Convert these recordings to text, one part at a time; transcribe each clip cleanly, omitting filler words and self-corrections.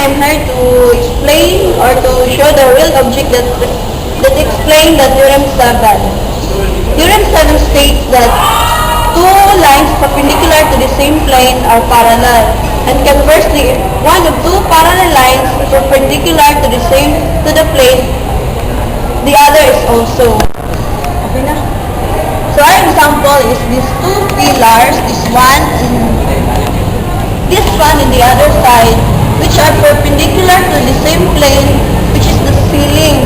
I'm here to explain or to show the real object that explain the theorem 7. Theorem 7 states that two lines perpendicular to the same plane are parallel, and conversely, one of two parallel lines perpendicular to the plane, the other is also. Okay na? So our example is these two pillars, this one and the other side, which are perpendicular to the same plane, which is the ceiling.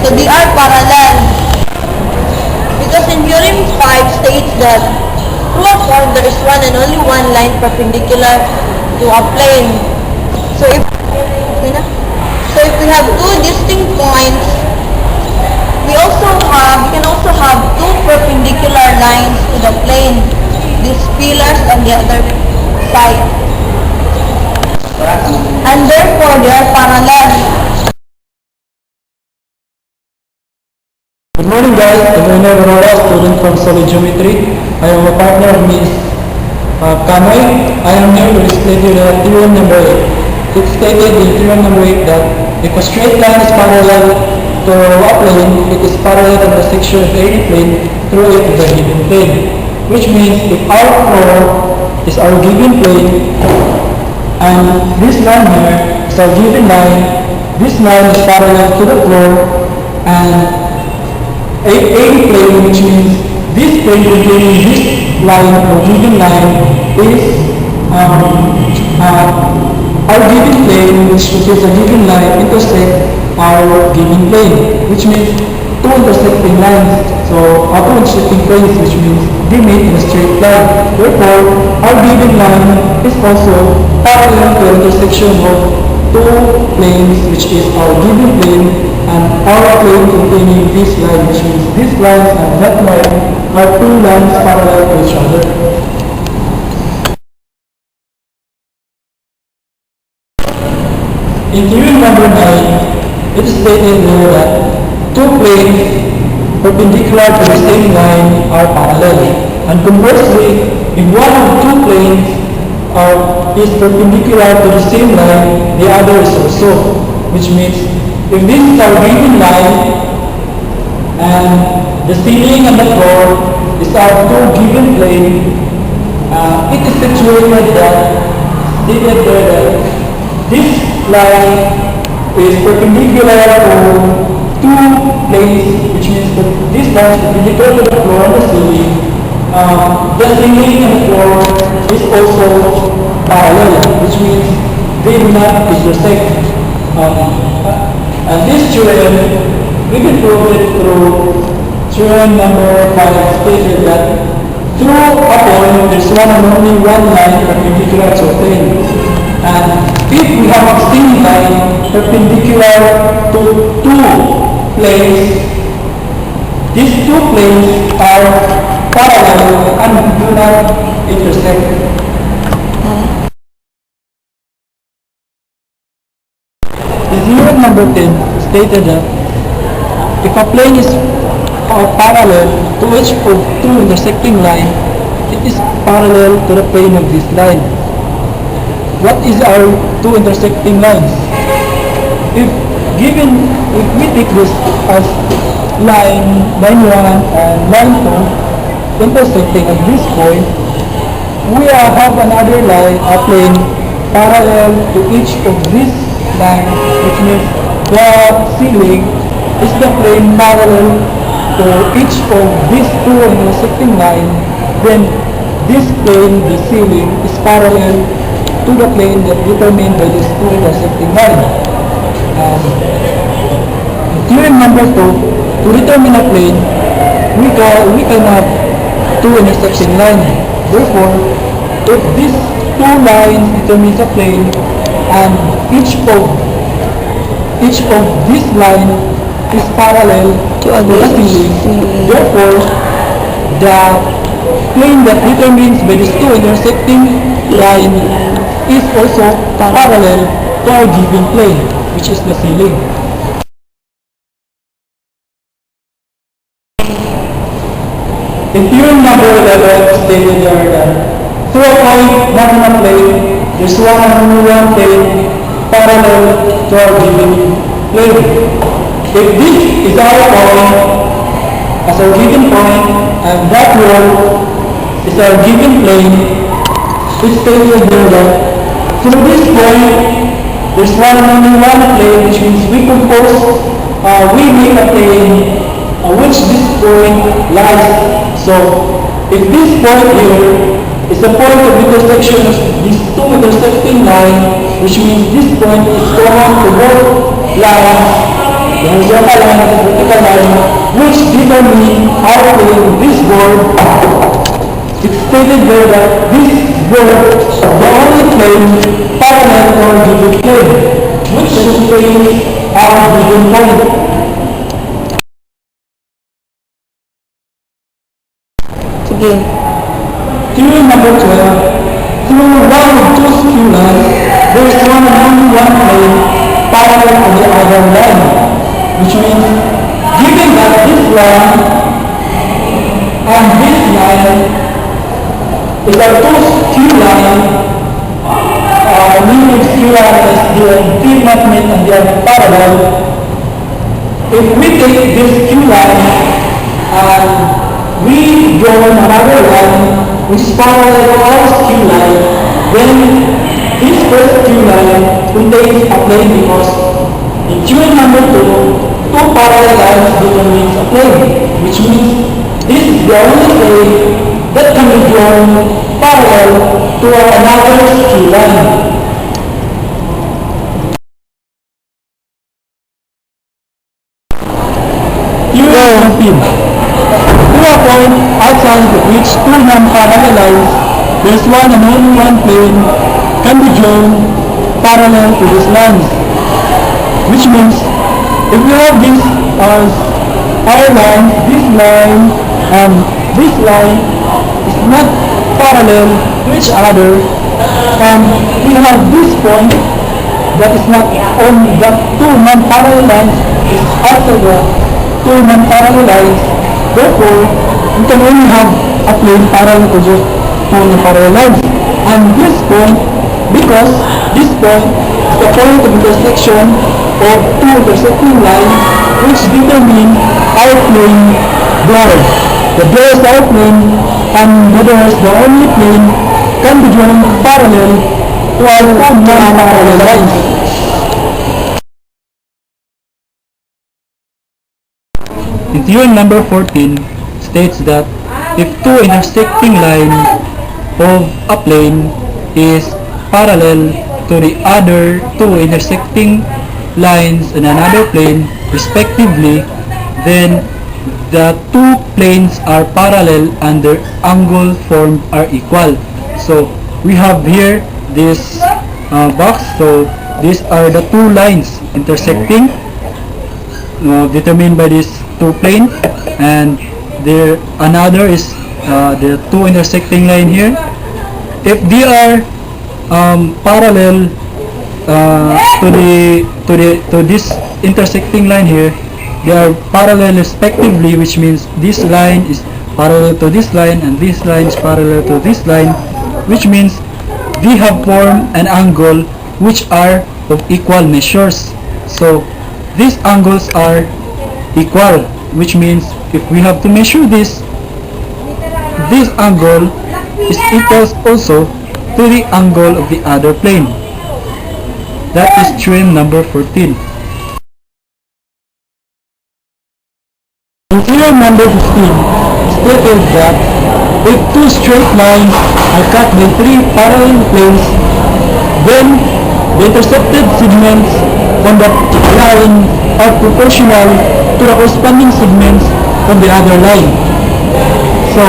So they are parallel. Because in theorem 5 states that through a form there is one and only one line perpendicular to a plane. So if we have two distinct points, we can also have two perpendicular lines to the plane, these pillars on the other side. And therefore they are parallel. Good morning guys, I'm Verula, student from Solid Geometry. I am a partner of Ms. Canoy. I am here to explain to you the theorem number 8. It stated in theorem number 8 that if a straight line is parallel to a plane, it is parallel to the section of any plane through it to the given plane. Which means if our floor is our given plane, and this line here is our given line, this line is parallel to the floor, and a plane, which means this plane containing this line or given line is our given plane, which contains a given line, intersect our given plane, which means two intersecting lines. So our two intersecting planes, which means they meet in a straight line. Therefore, our given line is also parallel to the intersection of two planes, which is our given plane and our plane containing this line, which means this line and that line are two lines parallel to each other. In theorem number 9, it is stated there that two planes perpendicular to the same line are parallel. And conversely, if one of two planes is perpendicular to the same line, the other is also. Which means, if this is our given line, and the ceiling and the floor is our two given plane, it is situated stated there that this line is perpendicular to two planes, which means that this line is perpendicular to the floor and the ceiling. The ceiling and the floor is also parallel, which means they do not intersect. And this theorem, we can prove it through theorem number 5 stated that through a point, there's one and only one line perpendicular to a plane. And if we have a same line perpendicular to two planes, these two planes are parallel and do not intersect. The theorem number 10 stated that if a plane is parallel to each of two intersecting lines, it is parallel to the plane of this line. What is our two intersecting lines? If we take this as line 1 and line 2 intersecting at this point, we have another line, a plane parallel to each of these line, which means the ceiling is the plane parallel to each of these two intersecting lines. Then this plane, the ceiling, is parallel to the plane that determined by these two intersecting lines. Theorem number 2, to determine a plane, we can have two intersecting lines. Therefore, if these two lines determines a plane, and each of this line is parallel to the ceiling. Therefore, the plane that determines by these two intersecting line is also parallel to our given plane, which is the ceiling. In theorem number 11 stated there that through a point not in a plane, there's one and only one plane parallel to our given plane. If this is our point as our given point and that wall is our given plane, it stated there that through this point there's only one plane, which means we make a plane which this point lies. So if this point here is the point of intersection of these two intersecting lines, which means this point is common to both lines, the horizontal line and the vertical line, which determine how to this board. It's stated there that this board is the only plane parallel to our given plane, which sustains our given point. Sige. Theorem number 12. Through one of two skew lines, there is only one plane parallel to the other line, which means given that this line and this line is a two skew line, meaning skew line is the three not meet and they are parallel. If we take this skew line and we draw another line which is parallel to our skew line, then this first skew line contains a plane because in theorem number 2, two parallel lines determines a plane, which means this is the only plane that can be drawn parallel to another skew line. Theorem 15. To a point outside of which two non-parallel lines, there's one and only one plane can be drawn parallel to this line. Which means, if we have this as our line, and this line is not parallel to each other, and we have this point that is not on the two non-parallel lines, is after the two non-parallel lines. Therefore, we can only have a plane parallel to just two non-parallel lines. And this point, because this point is the point of intersection of two intersecting lines, which determine our plane there. The there is our plane, and the there is the only plane can be drawn parallel to our two non-parallel lines. In theorem number 14 states that if two intersecting lines of a plane is parallel to the other two intersecting lines in another plane respectively, then the two planes are parallel and their angle formed are equal. So we have here this box. So these are the two lines intersecting, determined by this two plane, and there another is the two intersecting line here. If they are parallel to this intersecting line here, they are parallel respectively, which means this line is parallel to this line and this line is parallel to this line, which means they have formed an angle which are of equal measures. So these angles are equal, which means if we have to measure this angle is equals also to the angle of the other plane. That is theorem number 14. In theorem number 15, stated that if two straight lines are cut by three parallel planes, then the intercepted segments on the line are proportional to the corresponding segments on the other line. So,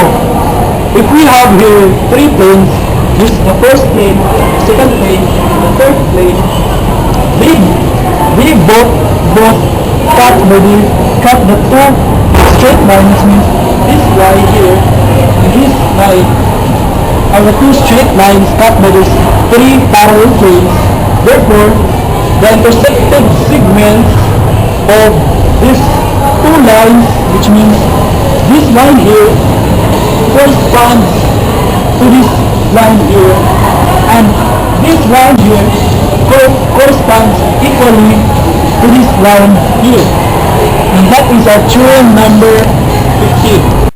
if we have here three planes, this is the first plane, the second plane, and the third plane, they both cut the two straight lines, means this line here and this line are the two straight lines cut by these three parallel planes. Therefore, the intersected segments of these two lines, which means this line here corresponds to this line here, and this line here corresponds equally to this line here. And that is our theorem number 15.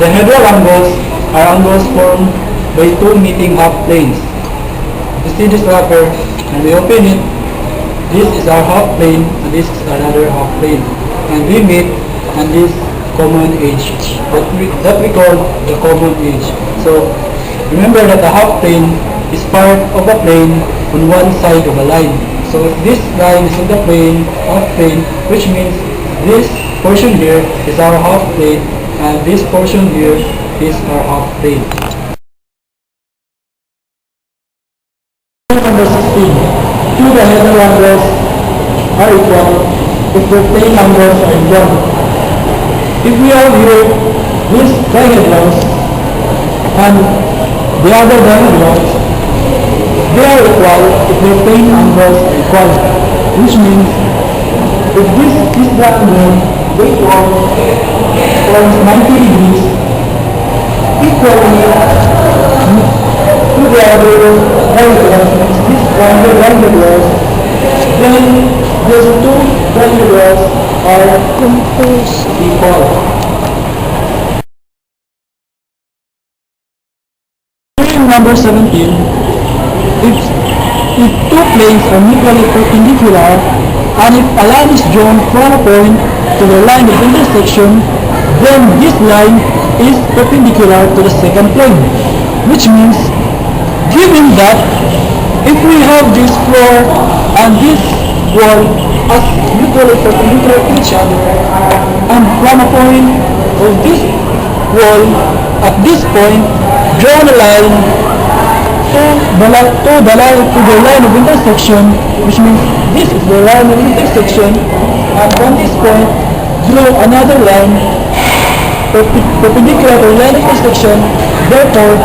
The hedral angles are angles formed by two meeting half planes. You see this wrapper, and we open it. This is our half plane, and this is another half plane. And we meet on this common edge, that we call the common edge. So, remember that the half plane is part of a plane on one side of a line. So, if this line is on the plane, half plane, which means this portion here is our half plane, and this portion here is our half plane. Number 16. Two the hedral angles are equal if the plane angles are equal. If we have here this dihedrals and the other dihedrals, they are equal if the plane angles are equal. Which means if this is the angle, they forms 90 degrees equally to the other dihedrals, this other dihedrals, then these two dihedrals are composed equal. Theorem number 17. If two planes are mutually perpendicular, and if a line is drawn from a point to the line of intersection, then this line is perpendicular to the second plane. Which means, given that if we have this floor and this wall as mutually perpendicular to each other, and from a point of this wall at this point, draw a line to the line of intersection, which means this is the line of intersection, and from this point, draw another line perpendicular to the line of intersection. Therefore,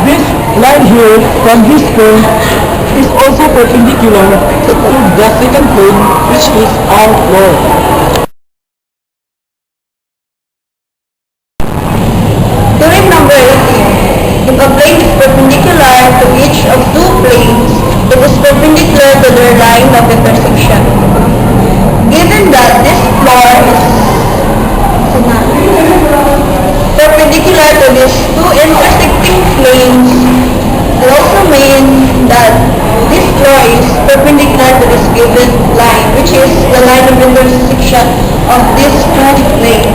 this line here from this point is also perpendicular to the second plane, which is our floor. Theorem number 18. If a plane is perpendicular to each of two planes, it is perpendicular to their line of intersection. Given that this floor is perpendicular to these two intersecting planes, it also means that this floor is perpendicular to this given line, which is the line of intersection of these two planes.